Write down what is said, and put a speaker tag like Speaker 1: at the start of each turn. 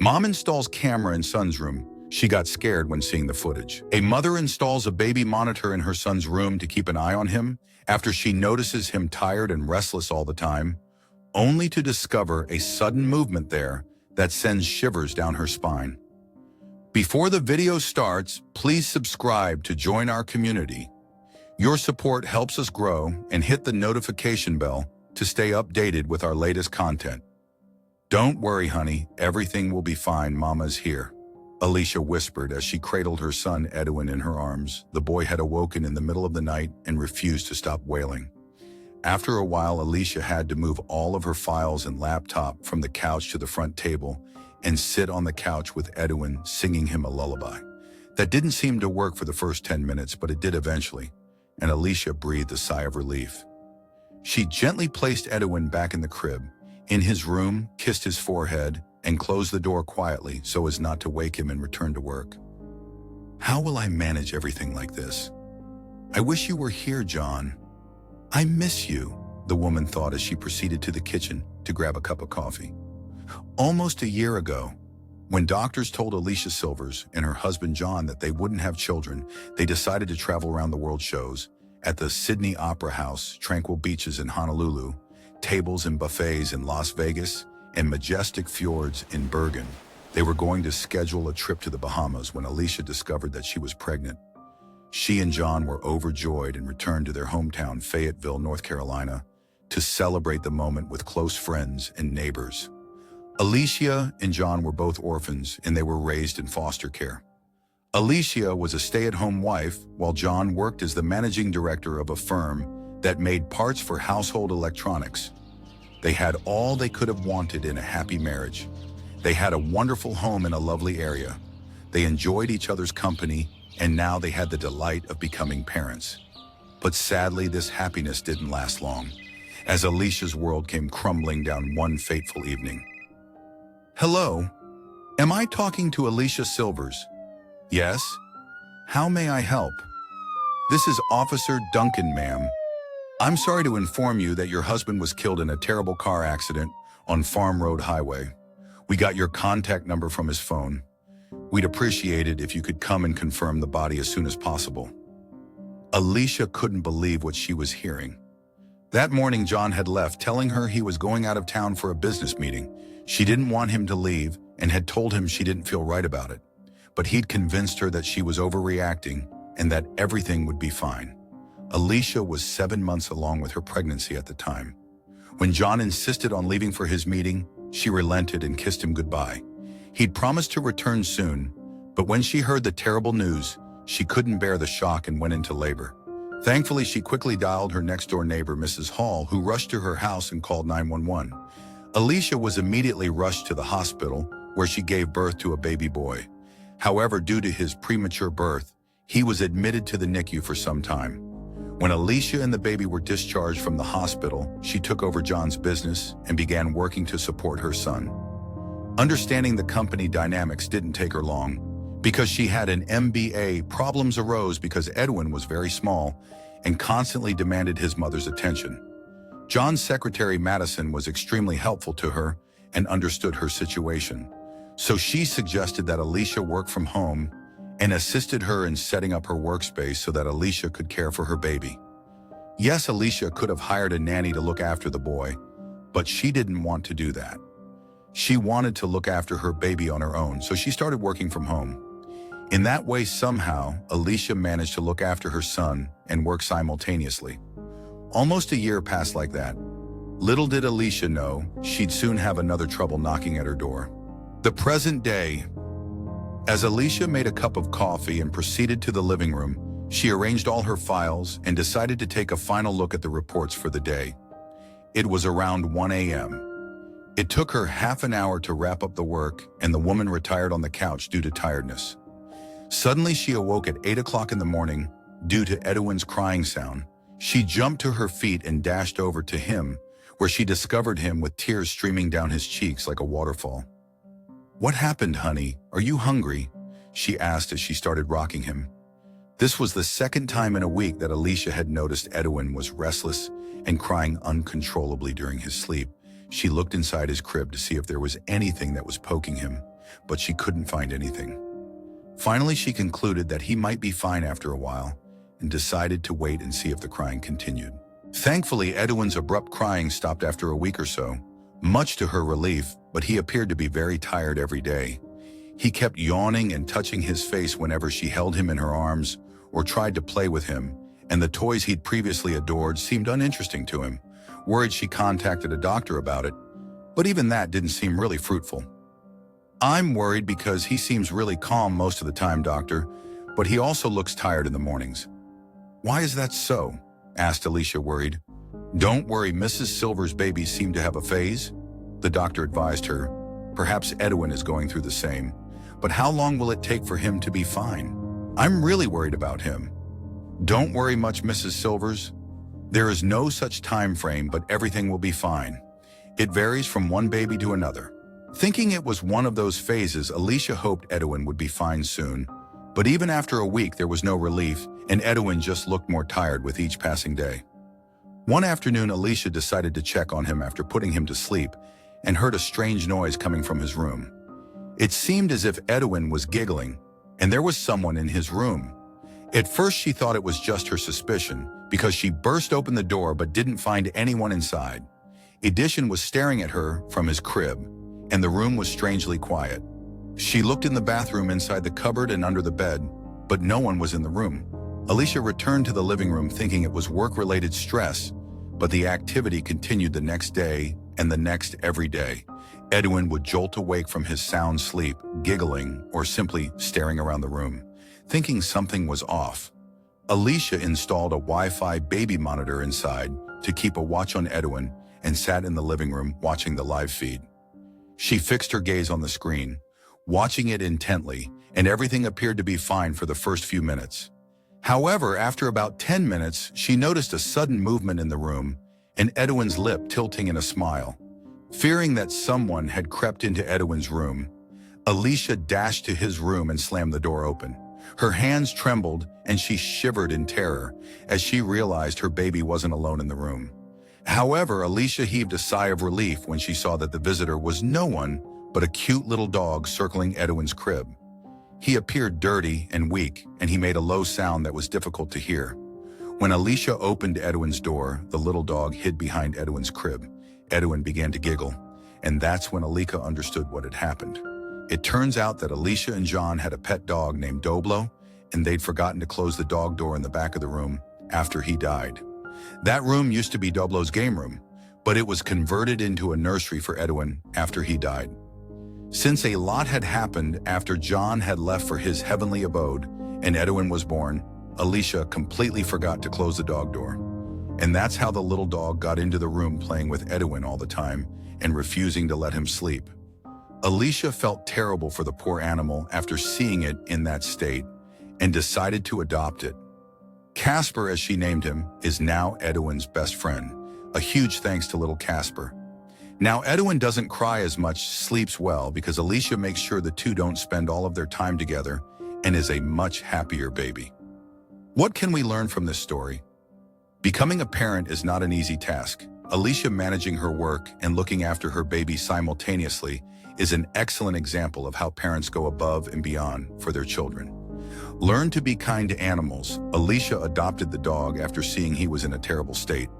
Speaker 1: Mom installs camera in son's room. She got scared when seeing the footage. A mother installs a baby monitor in her son's room to keep an eye on him after she notices him tired and restless all the time, only to discover a sudden movement there that sends shivers down her spine. Before the video starts, please subscribe to join our community. Your support helps us grow, and hit the notification bell to stay updated with our latest content. "Don't worry, honey, everything will be fine, Mama's here," Alicia whispered as she cradled her son Edwin in her arms. The boy had awoken in the middle of the night and refused to stop wailing. After a while, Alicia had to move all of her files and laptop from the couch to the front table and sit on the couch with Edwin, singing him a lullaby. That didn't seem to work for the first 10 minutes, but it did eventually, and Alicia breathed a sigh of relief. She gently placed Edwin back in the crib, in his room, kissed his forehead, and closed the door quietly so as not to wake him and return to work. "How will I manage everything like this? I wish you were here, John. I miss you," the woman thought as she proceeded to the kitchen to grab a cup of coffee. Almost a year ago, when doctors told Alicia Silvers and her husband John that they wouldn't have children, they decided to travel around the world shows at the Sydney Opera House, tranquil beaches in Honolulu, tables and buffets in Las Vegas, and majestic fjords in Bergen. They were going to schedule a trip to the Bahamas when Alicia discovered that she was pregnant. She and John were overjoyed and returned to their hometown, Fayetteville, North Carolina, to celebrate the moment with close friends and neighbors. Alicia and John were both orphans, and they were raised in foster care. Alicia was a stay-at-home wife, while John worked as the managing director of a firm that made parts for household electronics. They had all they could have wanted in a happy marriage. They had a wonderful home in a lovely area. They enjoyed each other's company, and now they had the delight of becoming parents. But sadly, this happiness didn't last long, as Alicia's world came crumbling down one fateful evening. "Hello, am I talking to Alicia Silvers?" "Yes. How may I help?" "This is Officer Duncan, ma'am. I'm sorry to inform you that your husband was killed in a terrible car accident on Farm Road Highway. We got your contact number from his phone. We'd appreciate it if you could come and confirm the body as soon as possible." Alicia couldn't believe what she was hearing. That morning, John had left, telling her he was going out of town for a business meeting. She didn't want him to leave and had told him she didn't feel right about it. But he'd convinced her that she was overreacting and that everything would be fine. Alicia was 7 months along with her pregnancy at the time. When John insisted on leaving for his meeting, she relented and kissed him goodbye. He'd promised to return soon, but when she heard the terrible news, she couldn't bear the shock and went into labor. Thankfully, she quickly dialed her next-door neighbor, Mrs. Hall, who rushed to her house and called 911. Alicia was immediately rushed to the hospital, where she gave birth to a baby boy. However, due to his premature birth, he was admitted to the NICU for some time. When Alicia and the baby were discharged from the hospital, she took over John's business and began working to support her son. Understanding the company dynamics didn't take her long. Because she had an MBA, problems arose because Edwin was very small and constantly demanded his mother's attention. John's secretary, Madison, was extremely helpful to her and understood her situation. So she suggested that Alicia work from home and assisted her in setting up her workspace so that Alicia could care for her baby. Yes, Alicia could have hired a nanny to look after the boy, but she didn't want to do that. She wanted to look after her baby on her own, so she started working from home. In that way, somehow, Alicia managed to look after her son and work simultaneously. Almost a year passed like that. Little did Alicia know, she'd soon have another trouble knocking at her door. The present day. As Alicia made a cup of coffee and proceeded to the living room, she arranged all her files and decided to take a final look at the reports for the day. It was around 1 a.m. It took her half an hour to wrap up the work, and the woman retired on the couch due to tiredness. Suddenly, she awoke at 8 o'clock in the morning due to Edwin's crying sound. She jumped to her feet and dashed over to him, where she discovered him with tears streaming down his cheeks like a waterfall. "What happened, honey? Are you hungry?" she asked as she started rocking him. This was the second time in a week that Alicia had noticed Edwin was restless and crying uncontrollably during his sleep. She looked inside his crib to see if there was anything that was poking him, but she couldn't find anything. Finally, she concluded that he might be fine after a while and decided to wait and see if the crying continued. Thankfully, Edwin's abrupt crying stopped after a week or so, much to her relief, but he appeared to be very tired every day. He kept yawning and touching his face whenever she held him in her arms or tried to play with him, and the toys he'd previously adored seemed uninteresting to him. Worried, she contacted a doctor about it, but even that didn't seem really fruitful. "I'm worried because he seems really calm most of the time, doctor, but he also looks tired in the mornings." "Why is that so?" asked Alicia, worried. "Don't worry, Mrs. Silver's babies seem to have a phase," the doctor advised her. "Perhaps Edwin is going through the same. But how long will it take for him to be fine? I'm really worried about him." "Don't worry much, Mrs. Silvers. There is no such time frame, but everything will be fine. It varies from one baby to another." Thinking it was one of those phases, Alicia hoped Edwin would be fine soon. But even after a week, there was no relief, and Edwin just looked more tired with each passing day. One afternoon, Alicia decided to check on him after putting him to sleep and heard a strange noise coming from his room. It seemed as if Edwin was giggling, and there was someone in his room. At first, she thought it was just her suspicion because she burst open the door but didn't find anyone inside. Edition was staring at her from his crib, and the room was strangely quiet. She looked in the bathroom, inside the cupboard, and under the bed, but no one was in the room. Alicia returned to the living room thinking it was work-related stress, but the activity continued the next day and the next every day. Edwin would jolt awake from his sound sleep, giggling or simply staring around the room, thinking something was off. Alicia installed a Wi-Fi baby monitor inside to keep a watch on Edwin and sat in the living room watching the live feed. She fixed her gaze on the screen, watching it intently, and everything appeared to be fine for the first few minutes. However, after about 10 minutes, she noticed a sudden movement in the room and Edwin's lip tilting in a smile. Fearing that someone had crept into Edwin's room, Alicia dashed to his room and slammed the door open. Her hands trembled and she shivered in terror as she realized her baby wasn't alone in the room. However, Alicia heaved a sigh of relief when she saw that the visitor was no one but a cute little dog circling Edwin's crib. He appeared dirty and weak, and he made a low sound that was difficult to hear. When Alicia opened Edwin's door, the little dog hid behind Edwin's crib. Edwin began to giggle, and that's when Alicia understood what had happened. It turns out that Alicia and John had a pet dog named Doblo, and they'd forgotten to close the dog door in the back of the room after he died. That room used to be Doblo's game room, but it was converted into a nursery for Edwin after he died. Since a lot had happened after John had left for his heavenly abode and Edwin was born, Alicia completely forgot to close the dog door. And that's how the little dog got into the room playing with Edwin all the time and refusing to let him sleep. Alicia felt terrible for the poor animal after seeing it in that state and decided to adopt it. Casper, as she named him, is now Edwin's best friend. A huge thanks to little Casper. Now Edwin doesn't cry as much, sleeps well, because Alicia makes sure the two don't spend all of their time together and is a much happier baby. What can we learn from this story? Becoming a parent is not an easy task. Alicia managing her work and looking after her baby simultaneously is an excellent example of how parents go above and beyond for their children. Learn to be kind to animals. Alicia adopted the dog after seeing he was in a terrible state.